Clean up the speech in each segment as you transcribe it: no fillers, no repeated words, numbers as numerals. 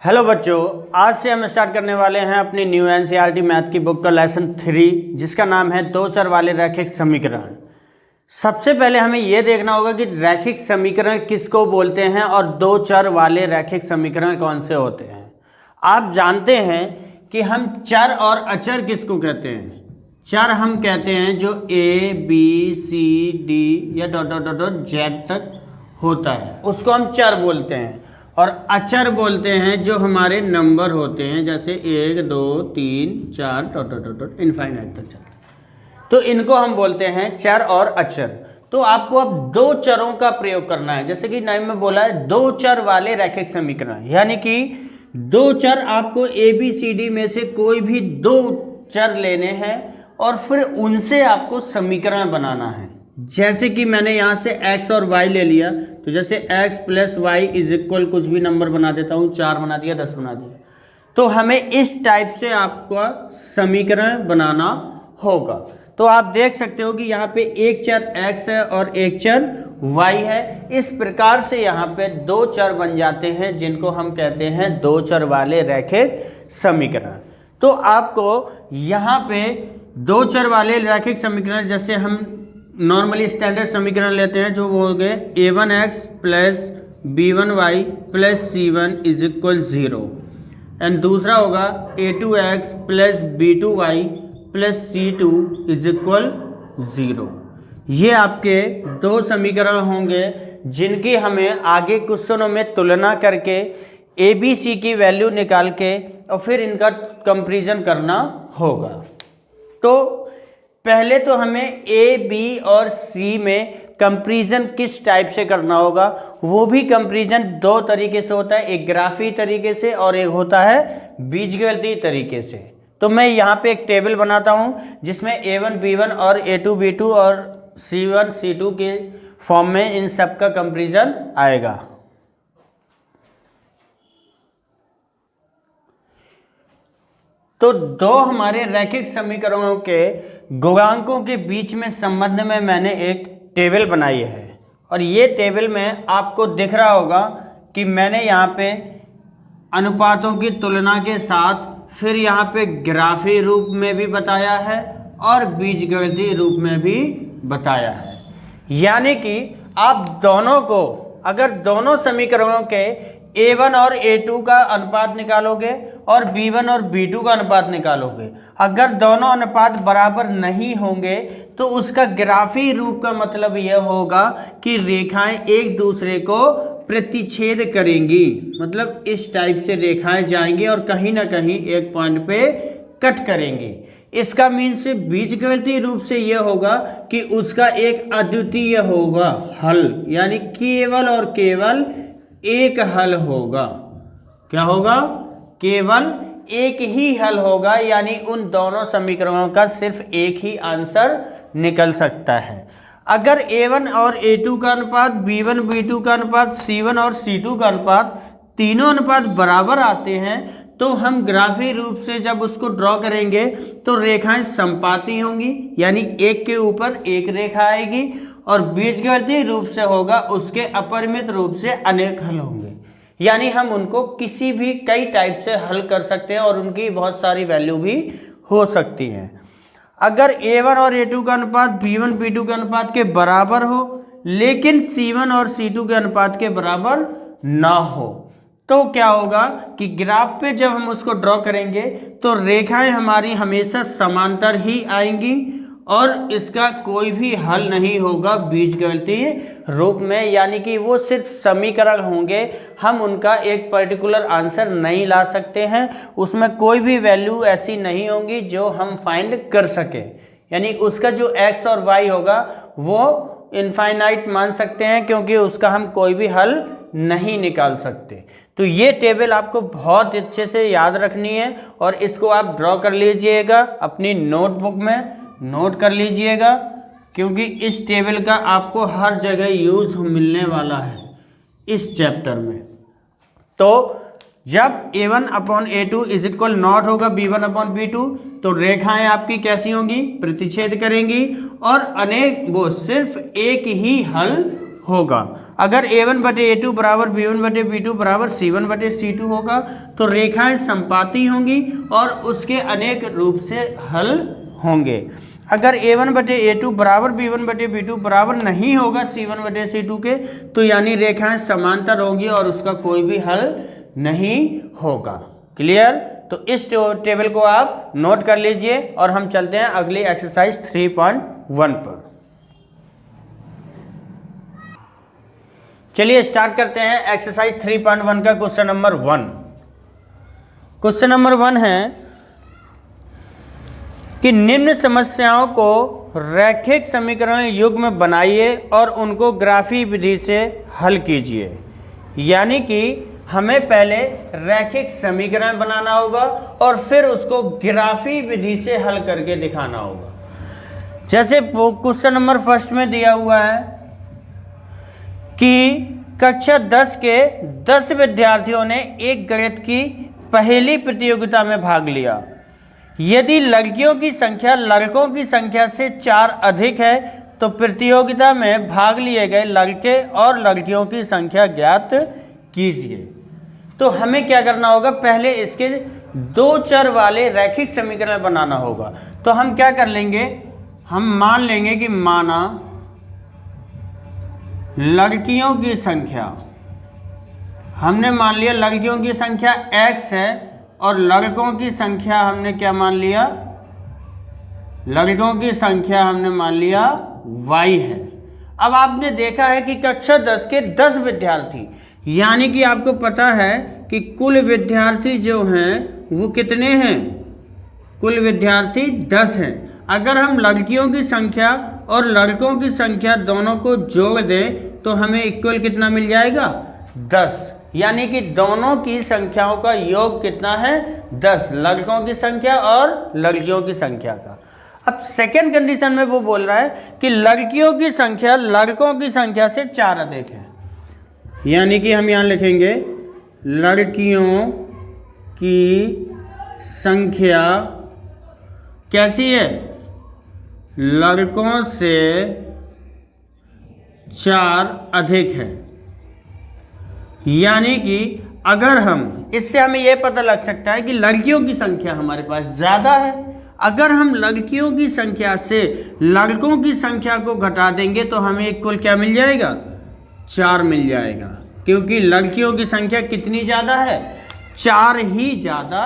Hello बच्चों, आज से हम स्टार्ट करने वाले हैं अपनी न्यू एनसीईआरटी मैथ की बुक का लेसन 3 जिसका नाम है दो चर वाले रैखिक समीकरण। सबसे पहले हमें यह देखना होगा कि रैखिक समीकरण किसको बोलते हैं और दो चर वाले रैखिक समीकरण कौन से होते हैं। आप जानते हैं कि हम चर और अचर किसको कहते हैं। चर हम कहते हैं जो ए बी सी डी या dot dot dot dot Z तक होता है उसको हम चर बोलते हैं, और अचर बोलते हैं जो हमारे नंबर होते हैं जैसे 1 2 3 4 dot dot dot dot infinite तक चलते हैं, तो इनको हम बोलते हैं चर और अचर। तो आपको अब दो चरों का प्रयोग करना है, जैसे कि नाम में बोला है दो चर वाले रैखिक समीकरण, यानी कि दो चर आपको ए बी सी डी में से कोई भी दो चर लेने हैं और फिर उनसे आपको समीकरण बनाना है। जैसे कि मैंने यहाँ से x और y ले लिया, तो जैसे x plus Y is equal कुछ भी नंबर बना देता हूँ, 4 बना दिया 10 बना दिया, तो हमें इस टाइप से आपका समीकरण बनाना होगा। तो आप देख सकते हो कि यहाँ पे एक चर x है और एक चर y है। इस प्रकार से यहाँ पे दो चर बन जाते हैं जिनको हम कहते हैं दो चर वाले रैखिक समीकरण। तो आपको यहाँ पे दो चर वाले रैखिक समीकरण जैसे हम नॉर्मली स्टैंडर्ड समीकरण लेते हैं जो वो हो गए a1x plus b1y plus c1 is equal 0, and दूसरा होगा a2x plus b2y plus c2 is equal 0। ये आपके दो समीकरण होंगे जिनकी हमें आगे क्वेश्चनों में तुलना करके ए बी सी की वैल्यू निकाल के और फिर इनका कंपैरिजन करना होगा। तो पहले तो हमें ए बी और सी में कंपैरिजन किस टाइप से करना होगा, वो भी कंपैरिजन दो तरीके से होता है, एक ग्राफी तरीके से और एक होता है बीजगणितीय तरीके से। तो मैं यहाँ पे एक टेबल बनाता हूँ जिसमें a1 b1 और a2 b2 और c1 c2 के फॉर्म में इन सब का कंपैरिजन आएगा। तो दो हमारे रैखिक समीकरणों के गुणांकों के बीच में संबंध में मैंने एक टेबल बनाई है, और ये टेबल में आपको दिख रहा होगा कि मैंने यहाँ पे अनुपातों की तुलना के साथ फिर यहाँ पे ग्राफी रूप में भी बताया है और बीजगणितीय रूप में भी बताया है। यानी कि आप दोनों को अगर दोनों समीकरणों के a1 और a2 का अनुपात निकालोगे और b1 और b2 का अनुपात निकालोगे, अगर दोनों अनुपात बराबर नहीं होंगे तो उसका ग्राफी रूप का मतलब यह होगा कि रेखाएं एक दूसरे को प्रतिच्छेद करेंगी, मतलब इस टाइप से रेखाएं जाएंगी और कहीं ना कहीं एक पॉइंट पे कट करेंगी। इसका मीन्स बीजगणितीय रूप से यह होगा कि उसका एक अद्वितीय होगा हल, यानी केवल और केवल एक हल होगा। क्या होगा? केवल एक ही हल होगा, यानी उन दोनों समीकरणों का सिर्फ एक ही आंसर निकल सकता है। अगर a1 और a2 का अनुपात, b1 b2 का अनुपात, c1 और c2 का अनुपात तीनों अनुपात बराबर आते हैं तो हम ग्राफी रूप से जब उसको ड्रॉ करेंगे तो रेखाएं संपाती होंगी, यानी एक के ऊपर एक रेखा आएगी, और बीजगणितीय रूप से होगा उसके अपरिमित रूप से अनेक हल होंगे, यानी हम उनको किसी भी कई टाइप से हल कर सकते हैं और उनकी बहुत सारी वैल्यू भी हो सकती हैं। अगर a1 और a2 का अनुपात b1 b2 के अनुपात के बराबर हो लेकिन c1 और c2 के अनुपात के बराबर ना हो, तो क्या होगा कि ग्राफ पे जब हम उसको ड्रॉ करेंगे तो रेखाएं हमारी हमेशा समांतर ही आएंगी और इसका कोई भी हल नहीं होगा बीजगणितीय रूप में, यानी कि वो सिर्फ समीकरण होंगे, हम उनका एक पर्टिकुलर आंसर नहीं ला सकते हैं, उसमें कोई भी वैल्यू ऐसी नहीं होंगी जो हम फाइंड कर सके, यानी उसका जो x और y होगा वो इनफाइनाइट मान सकते हैं क्योंकि उसका हम कोई भी हल नहीं निकाल सकते। तो ये टेबल आपको बहुत अच्छे से याद रखनी है और इसको आप ड्रॉ कर लीजिएगा, अपनी नोटबुक में नोट कर लीजिएगा, क्योंकि इस टेबल का आपको हर जगह यूज मिलने वाला है इस चैप्टर में। तो जब a1 upon a2 is equal not होगा b1 अपॉन b2 तो रेखाएं आपकी कैसी होंगी? प्रतिच्छेद करेंगी और अनेक वो सिर्फ एक ही हल होगा। अगर a1/a2 बराबर b1/b2 बराबर c1/c2 होगा तो रेखाएं संपाती होंगी और उसके अनेक रूप से हल होंगे। अगर a1/a2 बराबर b1/b2 बराबर नहीं होगा c1/c2 के तो यानी रेखाएं समांतर होंगी और उसका कोई भी हल नहीं होगा। क्लियर? तो इस टेबल को आप नोट कर लीजिए और हम चलते हैं अगली एक्सरसाइज 3.1 पर। चलिए स्टार्ट करते हैं एक्सरसाइज 3.1 का क्वेश्चन नंबर 1। क्वेश्चन नंबर 1 है कि निम्न समस्याओं को रैखिक समीकरण युग्म में बनाइए और उनको ग्राफी विधि से हल कीजिए। यानी कि हमें पहले रैखिक समीकरण बनाना होगा और फिर उसको ग्राफी विधि से हल करके दिखाना होगा। जैसे क्वेश्चन नंबर फर्स्ट में दिया हुआ है कि कक्षा 10 के 10 विद्यार्थियों ने एक गणित की पहेली प्रतियोगिता में भाग लिया। यदि लड़कियों की संख्या लड़कों की संख्या से 4 अधिक है तो प्रतियोगिता में भाग लिए गए लड़के और लड़कियों की संख्या ज्ञात कीजिए। तो हमें क्या करना होगा, पहले इसके 2 चर वाले रैखिक समीकरण बनाना होगा। तो हम क्या कर लेंगे, हम मान लेंगे कि माना लड़कियों की संख्या, हमने मान लिया लड़कियों की संख्या x है और लड़कों की संख्या हमने क्या मान लिया, लड़कों की संख्या हमने मान लिया y है। अब आपने देखा है कि कक्षा 10 के 10 विद्यार्थी, यानी कि आपको पता है कि कुल विद्यार्थी जो हैं वो कितने हैं, कुल विद्यार्थी 10 हैं। अगर हम लड़कियों की संख्या और लड़कों की संख्या दोनों को जोड़ दें तो हमें इक्वल कितना मिल जाएगा, 10। यानी कि दोनों की संख्याओं का योग कितना है, 10, लड़कों की संख्या और लड़कियों की संख्या का। अब सेकेंड कंडीशन में वो बोल रहा है कि लड़कियों की संख्या लड़कों की संख्या से 4 अधिक है। यानी कि हम यहाँ लिखेंगे लड़कियों की संख्या कैसी है, लड़कों से 4 अधिक है। यानी कि अगर हम इससे हमें यह पता लग सकता है कि लड़कियों की संख्या हमारे पास ज़्यादा है। अगर हम लड़कियों की संख्या से लड़कों की संख्या को घटा देंगे तो हमें इक्वल क्या मिल जाएगा, 4 मिल जाएगा, क्योंकि लड़कियों की संख्या कितनी ज़्यादा है, 4 ही ज़्यादा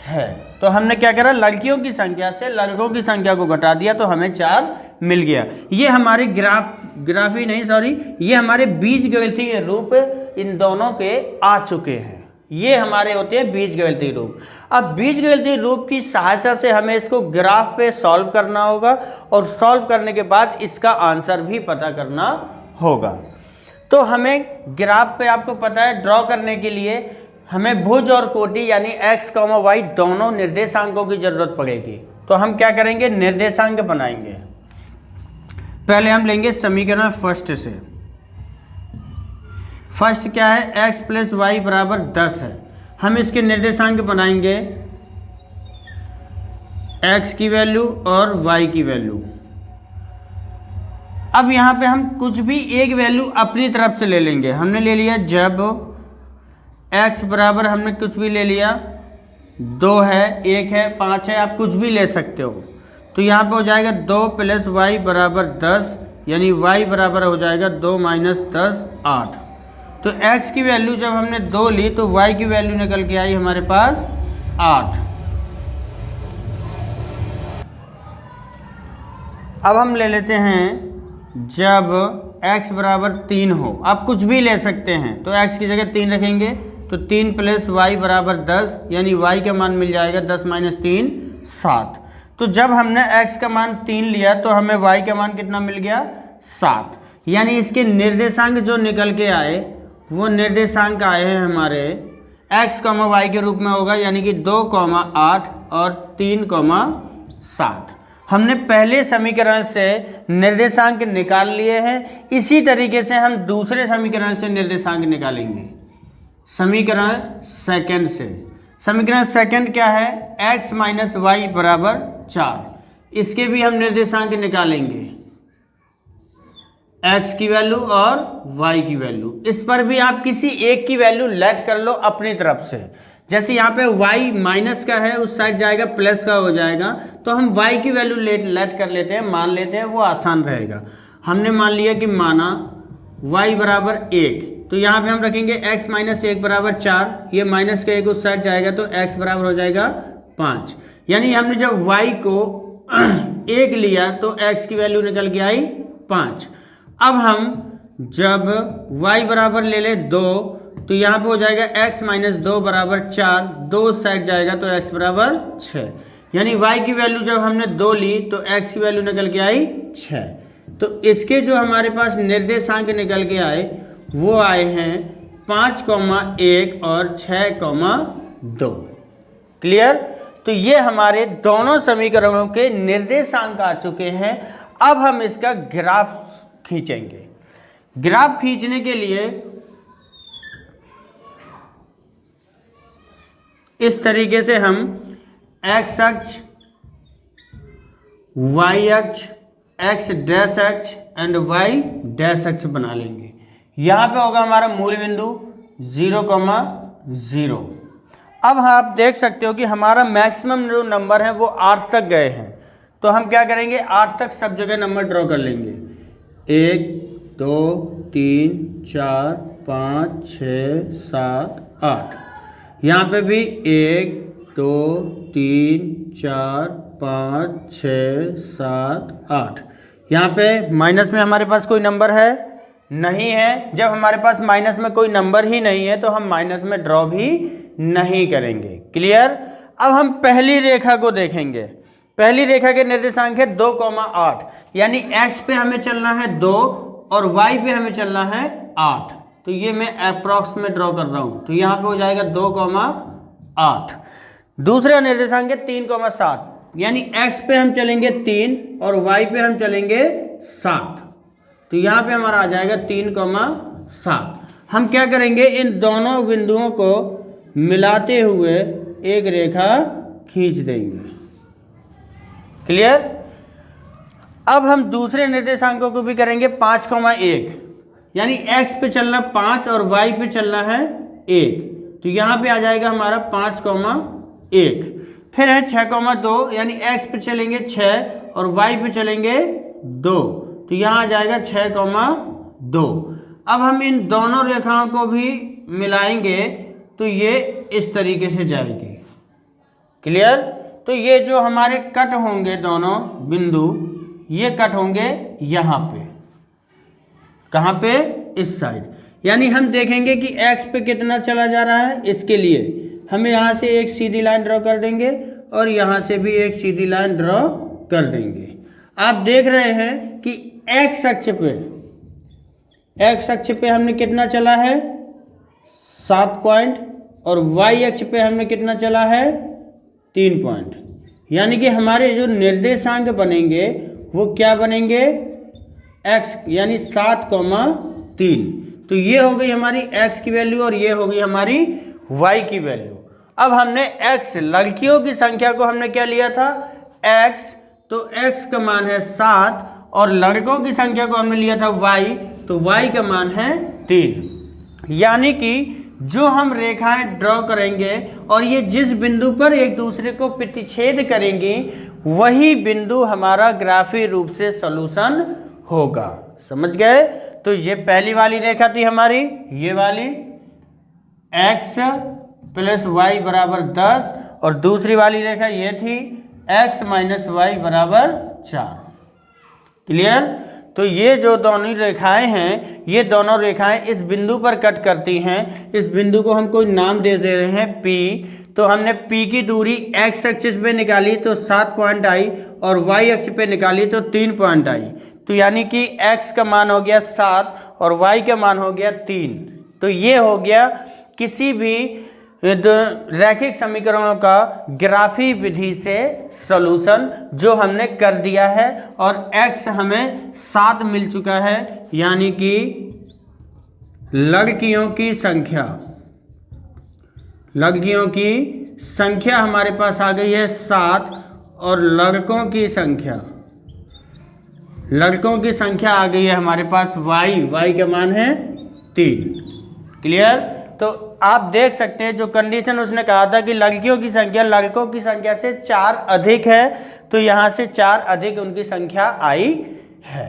है। तो हमने क्या करा, लड़कियों की संख्या से लड़कों की संख्या को घटा दिया तो हमें 4 मिल गया। ये हमारे ये हमारे बीजगणितीय रूप इन दोनों के आ चुके हैं। ये हमारे होते हैं बीजगणितीय रूप। अब बीजगणितीय रूप की सहायता से हमें इसको ग्राफ पे सॉल्व करना होगा और सॉल्व करने के बाद इसका आंसर भी पता करना होगा। तो हमें ग्राफ पे आपको पता है ड्रॉ करने के लिए हमें भुज और कोटि यानी x, y दोनों निर्देशांकों की जरूरत पड़ेगी। तो हम क्या करेंगे, निर्देशांक बनाएंगे। पहले हम लेंगे समीकरण फर्स्ट से। फर्स्ट क्या है, x + y बराबर 10 है। हम इसके निर्देशांक बनाएंगे x की वैल्यू और y की वैल्यू। अब यहाँ पे हम कुछ भी एक वैल्यू अपनी तरफ से ले लेंगे। हमने ले लिया जब x बराबर हमने कुछ भी ले लिया, 2 है, 1 है, 5 है, आप कुछ भी ले सकते हो। तो यहाँ पे हो जाएगा 2 + y बराबर 10, यानी y बराबर हो जाएगा 2 - 10 8। तो x की वैल्यू जब हमने 2 ली तो y की वैल्यू निकल के आई हमारे पास 8। अब हम ले लेते हैं जब x बराबर 3 हो, आप कुछ भी ले सकते हैं। तो x की जगह 3 रखेंगे तो 3 + y बराबर 10, यानी y का मान मिल जाएगा 10 - 3 7। तो जब हमने x का मान 3 लिया तो हमें y का मान कितना मिल गया, 7। यानी इसके निर्देशांक जो निकल के आए वो निर्देशांक आए हैं हमारे x, y के रूप में होगा, यानी कि 2, 8 और 3, 7। हमने पहले समीकरण से निर्देशांक निकाल लिए हैं। इसी तरीके से हम दूसरे समीकरण से निर्देशांक निकालेंगे, समीकरण सेकंड से। समीकरण सेकंड क्या है, x - y बराबर 4। इसके भी हम निर्देशांक निकालेंगे। x की वैल्यू और y की वैल्यू। इस पर भी आप किसी एक की वैल्यू लेट कर लो अपनी तरफ से। जैसे यहाँ पे y माइनस का है, उस साइड जाएगा प्लस का हो जाएगा, तो हम y की वैल्यू लेट कर लेते हैं, मान लेते हैं, वो आसान रहेगा। हमने मान लिया कि माना y बराबर 1, तो यहाँ पे हम रखेंगे x माइनस 1 बराबर 4, ये माइनस का 1 उस साइड जाएगा तो x बराबर हो जाएगा 5। यानी हमने जब y को 1 लिया तो x की वैल्यू निकल के आई 5। अब हम जब y बराबर ले ले 2, तो यहाँ पे हो जाएगा x माइनस 2 बराबर 4, 2 उस साइड जाएगा तो x बराबर 6। यानी y की वैल्यू जब हमने 2 ली तो x की वैल्यू निकल के आई 6। तो इसके जो हमारे पास निर्देशांक निकल के आए वो आए हैं 5,1 और 6,2। क्लियर? तो ये हमारे दोनों समीकरणों के निर्देशांक आ चुके हैं। अब हम इसका ग्राफ खींचेंगे। ग्राफ खींचने के लिए इस तरीके से हम x अक्ष, y अक्ष, x डैश अक्ष एंड y डैश अक्ष बना लेंगे। यहां पे होगा हमारा मूल बिंदु 0,0। अब आप देख सकते हो कि हमारा मैक्सिमम जो नंबर है वो 8 तक गए हैं, तो हम क्या करेंगे, 8 तक सब जगह नंबर ड्रॉ कर लेंगे। 1 2 3 4 5 6 7 8। यहाँ पे भी 1 2 3 4 5 6 7 8। यहाँ पे माइनस में हमारे पास कोई नंबर है नहीं है। जब हमारे पास माइनस में कोई नंबर ही नहीं है तो हम माइनस में ड्रॉ भी नहीं करेंगे। क्लियर? अब हम पहली रेखा को देखेंगे। पहली रेखा के निर्देशांक है 2,8, यानी x पे हमें चलना है 2 और y पे हमें चलना है 8। तो ये मैं अप्रॉक्स में ड्रॉ कर रहा हूं, तो यहाँ पे हो जाएगा 2,8। दूसरा निर्देशांक है 3,7, यानी x पे हम चलेंगे 3 और y पे हम चलेंगे 7। तो यहाँ पे हमारा आ जाएगा 3,7। हम क्या करेंगे, इन दोनों बिंदुओं को मिलाते हुए एक रेखा खींच देंगे। क्लियर? अब हम दूसरे निर्देशांकों को भी करेंगे 5,1, यानी x पे चलना 5 और y पे चलना है 1। तो यहाँ पे आ जाएगा हमारा 5,1। फिर है 6,2, यानी x पे चलेंगे 6 और y पे चलेंगे 2। तो यहाँ आ जाएगा 6,2। अब हम इन दोनों रेखाओं को भी मिलाएंगे तो ये इस तरीके से जाएगी। क्लियर? तो ये जो हमारे कट होंगे दोनों बिंदु, ये कट होंगे यहाँ पे। कहाँ पे? इस साइड। यानी हम देखेंगे कि x पे कितना चला जा रहा है। इसके लिए हमें यहाँ से एक सीधी लाइन ड्रॉ कर देंगे और यहाँ से भी एक सीधी लाइन ड्रॉ कर देंगे। आप देख रहे हैं कि x अक्ष पे हमने कितना चला है 7 पॉइंट और y अक्ष पे हमने कितना चला है 3 पॉइंट। यानी कि हमारे जो निर्देशांक बनेंगे वो क्या बनेंगे, x यानी 7,3। तो ये हो गई हमारी x की वैल्यू और ये हो गई हमारी y की वैल्यू। अब हमने x, लड़कियों की संख्या को हमने क्या लिया था x, तो x का मान है 7 और लड़कों की संख्या को हमने लिया था y, तो y का मान है 3। यानी कि जो हम रेखाएं ड्रॉ करेंगे और ये जिस बिंदु पर एक दूसरे को प्रतिच्छेद करेंगी वही बिंदु हमारा ग्राफीय रूप से सॉल्यूशन होगा। समझ गए? तो ये पहली वाली रेखा थी हमारी, ये वाली x प्लस y बराबर 10 और दूसरी वाली रेखा ये थी x माइनस y बराबर 4। क्लियर? तो ये जो दोनों रेखाएं हैं, ये दोनों रेखाएं इस बिंदु पर कट करती हैं। इस बिंदु को हम कोई नाम दे रहे हैं P। तो हमने P की दूरी x एक्सिस पे निकाली तो 7 पॉइंट आई और y अक्ष पे निकाली तो 3 पॉइंट आई। तो यानी कि x का मान हो गया 7 और y का मान हो गया 3। तो ये हो गया किसी भी रैखिक समीकरणों का ग्राफी विधि से सॉल्यूशन जो हमने कर दिया है। और x हमें 7 मिल चुका है, यानी कि लड़कियों की संख्या हमारे पास आ गई है 7 और लड़कों की संख्या लड़कों की संख्या आ गई है हमारे पास y का मान है 3। क्लियर। तो आप देख सकते हैं जो कंडीशन उसने कहा था कि लड़कियों की संख्या लड़कों की संख्या से 4 अधिक है, तो यहाँ से 4 अधिक उनकी संख्या आई है।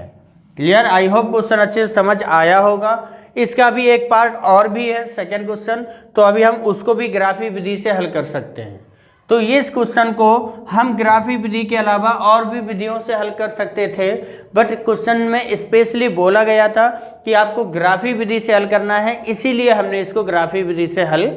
क्लियर। आई होप क्वेश्चन अच्छे से समझ आया होगा। इसका भी एक पार्ट और भी है, सेकेंड क्वेश्चन, तो अभी हम उसको भी ग्राफी विधि से हल कर सकते हैं। तो इस क्वेश्चन को हम ग्राफी विधि के अलावा और भी विधियों से हल कर सकते थे, बट क्वेश्चन में स्पेशली बोला गया था कि आपको ग्राफी विधि से हल करना है, इसीलिए हमने इसको ग्राफी विधि से हल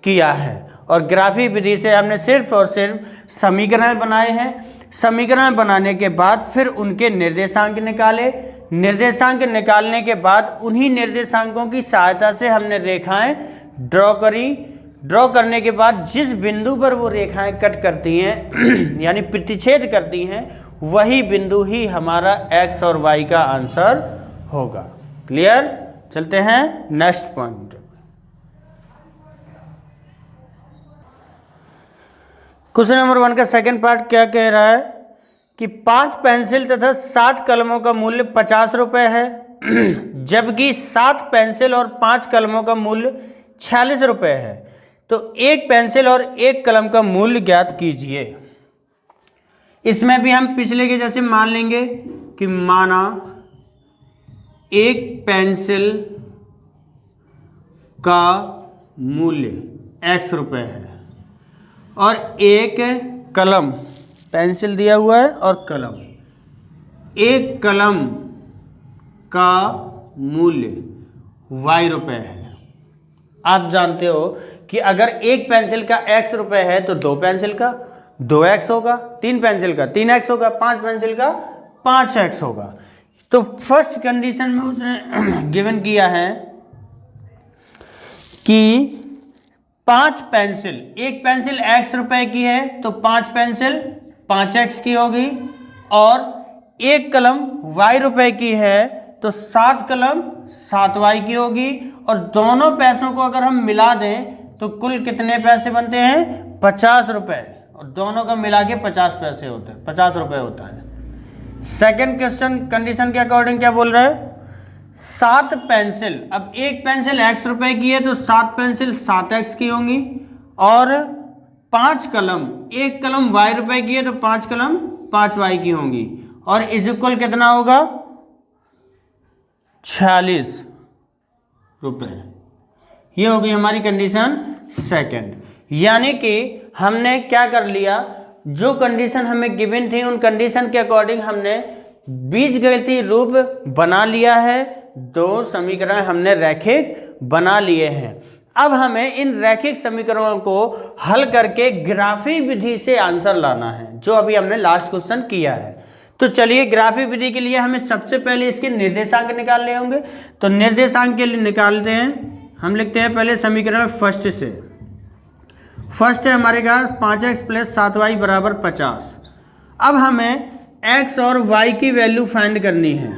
किया है। और ग्राफी विधि से हमने सिर्फ और सिर्फ समीकरण बनाए हैं। समीकरण बनाने के बाद फिर उनके निर्देशांक निकाले। निर्देशांक निकालने के बाद उन्हीं निर्देशांकों की सहायता से हमने रेखाएं ड्रॉ करी। ड्रॉ करने के बाद जिस बिंदु पर वो रेखाएं कट करती हैं यानी प्रतिच्छेद करती हैं, वही बिंदु ही हमारा x और y का आंसर होगा। क्लियर। चलते हैं नेक्स्ट पॉइंट। क्वेश्चन नंबर 1 का सेकंड पार्ट क्या कह रहा है कि 5 पेंसिल तथा 7 कलमों का मूल्य 50 रुपये है जबकि 7 पेंसिल और 5 कलमों का मूल्य 46 रुपये है। तो एक पेंसिल और एक कलम का मूल्य ज्ञात कीजिए। इसमें भी हम पिछले के जैसे मान लेंगे कि माना एक पेंसिल का मूल्य x रुपये है और एक कलम, पेंसिल दिया हुआ है और कलम, एक कलम का मूल्य y रुपये है। आप जानते हो कि अगर एक पेंसिल का x रुपये है तो 2 पेंसिल का 2x होगा, 3 पेंसिल का 3x होगा, 5 पेंसिल का 5x होगा। तो फर्स्ट कंडीशन में उसने गिवन किया है कि 5 पेंसिल, एक पेंसिल x रुपये की है तो 5 पेंसिल 5x की होगी, और एक कलम y रुपये की है तो 7 कलम 7y की होगी। और दोनों पैसों को अगर हम मिला दें तो कुल कितने पैसे बनते हैं? 50 रुपये, और दोनों का मिला के 50 पैसे होते हैं, 50 रुपये होता है। सेकंड क्वेश्चन कंडीशन के अकॉर्डिंग क्या बोल रहा है? 7 पेंसिल, अब एक पेंसिल x रुपये की है तो 7 पेंसिल 7x की होंगी, और 5 कलम, एक कलम y रुपये की है तो 5 कलम 5y की होंगी, और इज इक्वल कितना होगा? 46 रुपये। ये होगी हमारी कंडीशन सेकंड। यानी कि हमने क्या कर लिया, जो कंडीशन हमें गिवन थी उन कंडीशन के अकॉर्डिंग हमने बीजगणितीय रूप बना लिया है। 2 समीकरण हमने रैखिक बना लिए हैं। अब हमें इन रैखिक समीकरणों को हल करके ग्राफी विधि से आंसर लाना है, जो अभी हमने लास्ट क्वेश्चन किया है। तो चलिए ग्राफी विधि के लिए हमें सबसे पहले इसके निर्देशांक निकालने होंगे। तो निर्देशांक के लिए निकालते हैं, हम लिखते हैं पहले समीकरण फर्स्ट से। फर्स्ट है हमारे पास 5x + 7y = 50। अब हमें x और y की वैल्यू फाइंड करनी है।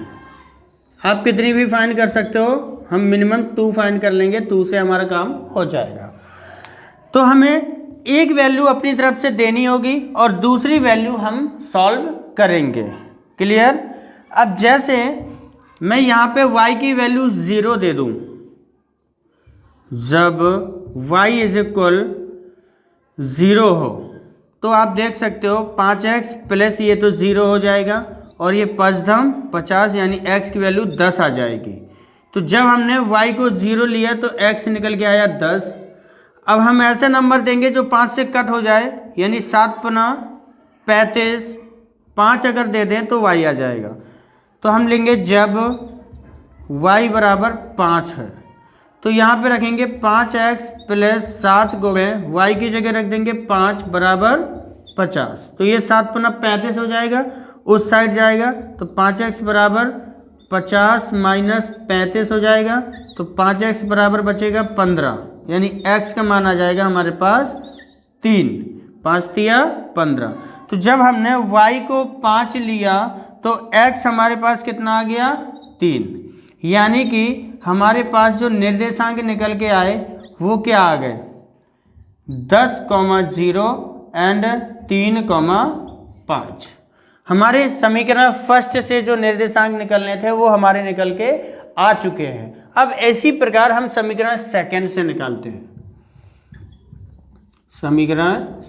आप कितनी भी फाइंड कर सकते हो, हम मिनिमम 2 फाइंड कर लेंगे, 2 से हमारा काम हो जाएगा। तो हमें एक वैल्यू अपनी तरफ से देनी होगी और दूसरी वैल्यू हम सॉल्व करेंगे। क्लियर। अब जैसे मैं यहाँ पे y की वैल्यू 0 दे दूँ, जब y = 0 हो तो आप देख सकते हो 5x प्लस ये तो 0 हो जाएगा, और ये 5 50 यानी x की वैल्यू 10 आ जाएगी। तो जब हमने y को 0 लिया तो x निकल के आया 10। अब हम ऐसे नंबर देंगे जो 5 से कट हो जाए, यानी 7 × 35, 5 अगर दे दें तो y आ जाएगा। तो हम लेंगे जब y = 5 है तो यहाँ पे रखेंगे 5x + 7 × y की जगह रख देंगे 5 = 50। तो ये 7 × 35 हो जाएगा, उस साइड जाएगा तो 5x = 50 - 35 हो जाएगा, तो 5x बराबर बचेगा 15, यानी x का मान आ जाएगा हमारे पास 3, 5 × 15। तो जब हमने y को 5 लिया तो x हमारे पास कितना आ गया? 3। यानी कि हमारे पास जो निर्देशांक निकल के आए वो क्या आ गए? 10, 0 एंड 3, 5। हमारे समीकरण फर्स्ट से जो निर्देशांक निकलने थे वो हमारे निकल के आ चुके हैं। अब इसी प्रकार हम समीकरण सेकंड से निकालते हैं। समीकरण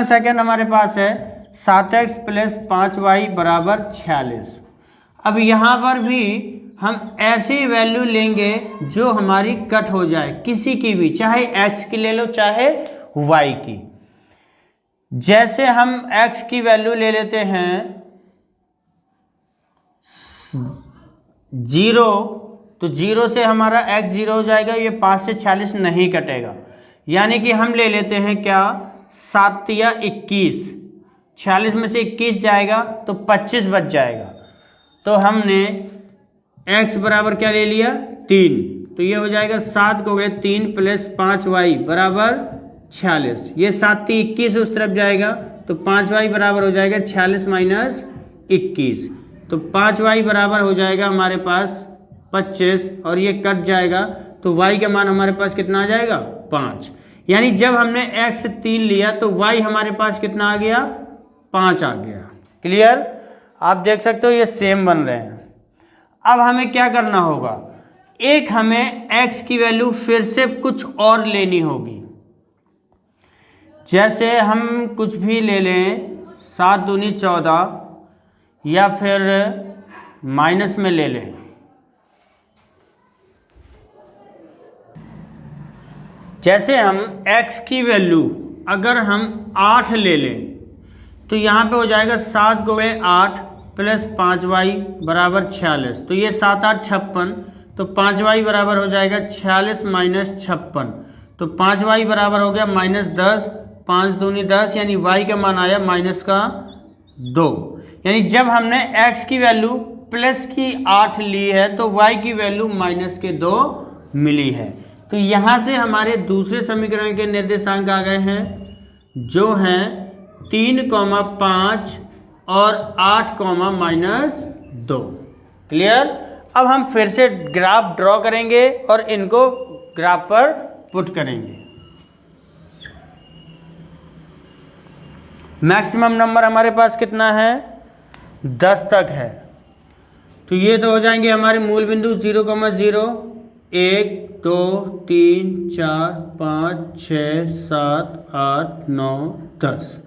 सेकंड हमारे पास है 7x + 5y = 46। अब यहाँ पर भी हम ऐसी वैल्यू लेंगे जो हमारी कट हो जाए, किसी की भी, चाहे x की ले लो चाहे y की। जैसे हम x की वैल्यू ले लेते हैं 0, तो 0 से हमारा x 0 हो जाएगा, ये 5 से 46 नहीं कटेगा, यानी कि हम ले लेते हैं क्या 7 या 21, 46 में से 21 जाएगा तो 25 बच जाएगा। तो हमने x बराबर क्या ले लिया 3, तो ये हो जाएगा 7 को गए 3 + 5y = 46। ये 7 × 21 उस तरफ जाएगा तो 5y बराबर हो जाएगा 46 - 21, तो 5y बराबर हो जाएगा हमारे पास 25, और ये कट जाएगा तो y का मान हमारे पास कितना आ जाएगा 5। यानी जब हमने x 3 लिया तो y हमारे पास कितना आ गया 5 आ गया। क्लियर? आप देख सकते हो ये सेम बन रहे हैं। अब हमें क्या करना होगा, एक हमें x की वैल्यू फिर से कुछ और लेनी होगी। जैसे हम कुछ भी ले लें 7 दूनी 14, या फिर माइनस में ले लें। जैसे हम x की वैल्यू अगर हम 8 ले लें तो यहाँ पे हो जाएगा 7 × 8 + 5y = 46, तो ये 7 8 56, तो 5y बराबर हो जाएगा 46 - 56, तो 5y बराबर हो गया -10, 5 दूनी 10, यानी y का मान आया -2। यानी जब हमने x की वैल्यू प्लस की 8 ली है तो y की वैल्यू -2 मिली है। तो यहाँ से हमारे दूसरे समीकरण के निर्देशांक आ गए हैं, जो हैं 3, 5 और 8, -2। क्लियर? अब हम फिर से ग्राफ ड्रॉ करेंगे और इनको ग्राफ पर पुट करेंगे। मैक्सिमम नंबर हमारे पास कितना है 10 तक है, तो ये तो हो जाएंगे हमारे मूल बिंदु 0, 0, 1 2 3 4 5 6 7 8 9 10,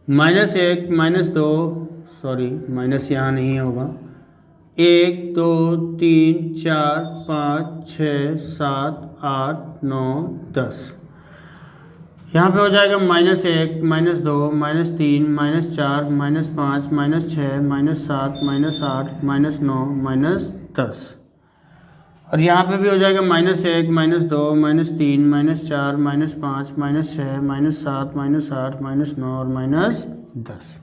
-1 -2, सॉरी माइनस यहाँ नहीं होगा, 1 2 3 4 5 6 7 8 9 10, यहाँ पे हो जाएगा -1 -2 -3 -4 -5 -6 -7 -8 -9 -10, और यहाँ पे भी हो जाएगा -1 -2 -3 -4 -5 -6 -7 -8 -9 और -10।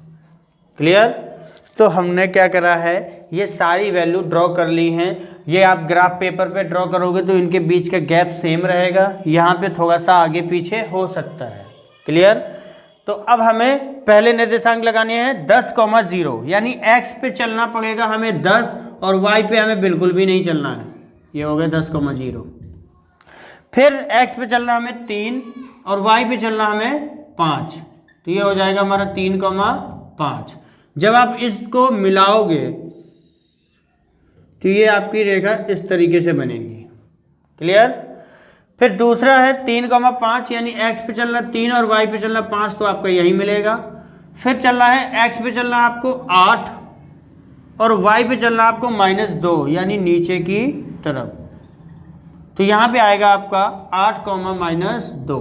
क्लियर? तो हमने क्या करा है, ये सारी वैल्यू ड्रॉ कर ली हैं। ये आप ग्राफ पेपर पे ड्रॉ करोगे तो इनके बीच का गैप सेम रहेगा, यहाँ पे थोड़ा सा आगे पीछे हो सकता है। क्लियर? तो अब हमें पहले निर्देशांक लगाने हैं 10, 0, यानी x पे चलना पड़ेगा हमें 10 और y पे हमें बिल्कुल भी नहीं चलना है। ये हो गया 10, 0। फिर x पे चलना हमें 3 और y पे चलना हमें 5, तो ये हो जाएगा हमारा 3, 5। जब आप इसको मिलाओगे तो ये आपकी रेखा इस तरीके से बनेगी। क्लियर? फिर दूसरा है 3, 5, यानी x पे चलना 3 और y पे चलना 5, तो आपका यही मिलेगा। फिर चलना है x पे चलना आपको 8 और y पे चलना आपको -2, यानी नीचे की तरफ, तो यहाँ पे आएगा आपका 8, -2।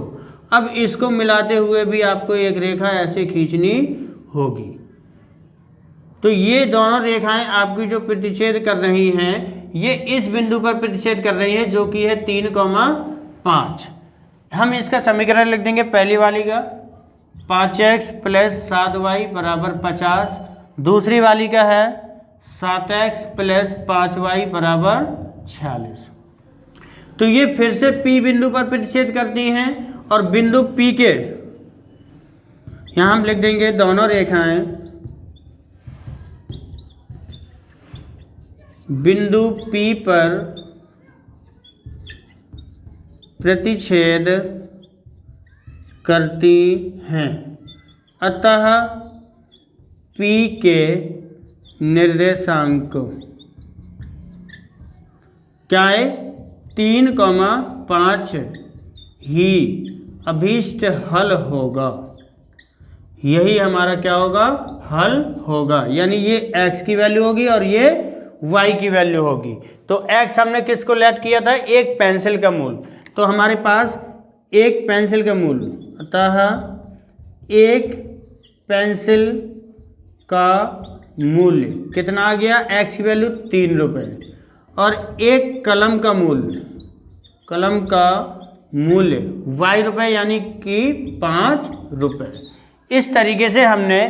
अब इसको मिलाते हुए भी आपको एक रेखा ऐसे खींचनी होगी। तो ये दोनों रेखाएं आपकी जो प्रतिच्छेद कर रही हैं, ये इस बिंदु पर प्रतिच्छेद कर रही है जो कि है 3, 5। हम इसका समीकरण लिख देंगे पहली वाली का 5x + 7y = 50, दूसरी वाली का है 7x + 5y = 46। तो ये फिर से P बिंदु पर प्रतिच्छेद करती हैं और बिंदु P के यहाँ हम लिख देंगे दोनों रेखाएं बिंदु P पर प्रतिच्छेद करती हैं, अतः P के निर्देशांक क्या है 3,5 ही अभीष्ट हल होगा। यही हमारा क्या होगा, हल होगा, यानी ये x की वैल्यू होगी और ये y की वैल्यू होगी। तो x हमने किसको लेट किया था, एक पेंसिल का मूल, तो हमारे पास एक पेंसिल का मूल, अतः एक पेंसिल का मूल्य कितना आ गया, x की वैल्यू 3 रुपये, और एक कलम का मूल्य, कलम का मूल्य y रुपये यानी कि 5 रुपये। इस तरीके से हमने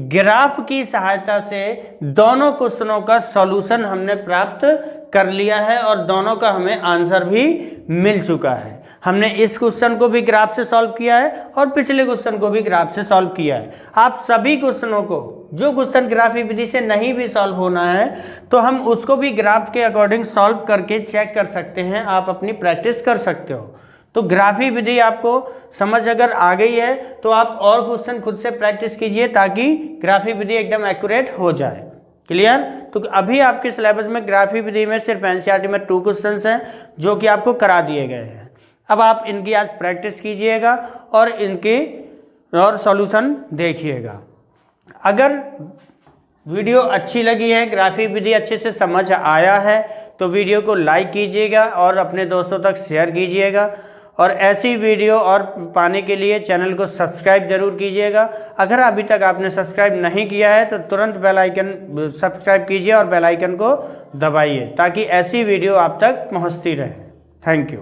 ग्राफ की सहायता से दोनों क्वेश्चनों का सॉल्यूशन हमने प्राप्त कर लिया है और दोनों का हमें आंसर भी मिल चुका है। हमने इस क्वेश्चन को भी ग्राफ से सॉल्व किया है और पिछले क्वेश्चन को भी ग्राफ से सॉल्व किया है। आप सभी क्वेश्चनों को, जो क्वेश्चन ग्राफी विधि से नहीं भी सॉल्व होना है तो हम उसको भी ग्राफ के अकॉर्डिंग सॉल्व करके चेक कर सकते हैं, आप अपनी प्रैक्टिस कर सकते हो। तो ग्राफी विधि आपको समझ अगर आ गई है तो आप और क्वेश्चन खुद से प्रैक्टिस कीजिए ताकि ग्राफी विधि एकदम एक्यूरेट हो जाए। क्लियर? तो अभी आपके सिलेबस में ग्राफी विधि में सिर्फ एनसीईआरटी में 2 क्वेश्चंस हैं जो कि आपको करा दिए गए हैं। अब आप इनकी आज प्रैक्टिस कीजिएगा और इनके और सॉल्यूशन देखिएगा। अगर वीडियो अच्छी लगी है, ग्राफी विधि अच्छे से समझ आया है तो वीडियो को लाइक कीजिएगा और अपने दोस्तों तक शेयर कीजिएगा, और ऐसी वीडियो और पाने के लिए चैनल को सब्सक्राइब जरूर कीजिएगा। अगर अभी तक आपने सब्सक्राइब नहीं किया है तो तुरंत बेल आइकन सब्सक्राइब कीजिए और बेल आइकन को दबाइए ताकि ऐसी वीडियो आप तक पहुंचती रहे। Thank you.